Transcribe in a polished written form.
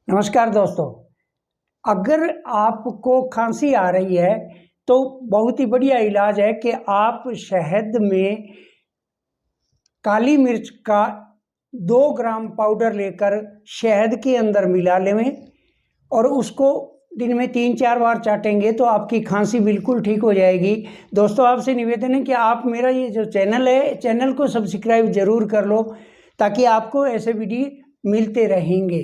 नमस्कार दोस्तों। अगर आपको खांसी आ रही है तो बहुत ही बढ़िया इलाज है कि आप शहद में काली मिर्च का 2 ग्राम पाउडर लेकर शहद के अंदर मिला लें और उसको दिन में 3-4 बार चाटेंगे तो आपकी खांसी बिल्कुल ठीक हो जाएगी। दोस्तों, आपसे निवेदन है कि आप मेरा ये जो चैनल है, चैनल को सब्सक्राइब ज़रूर कर लो ताकि आपको ऐसे वीडियो मिलते रहेंगे।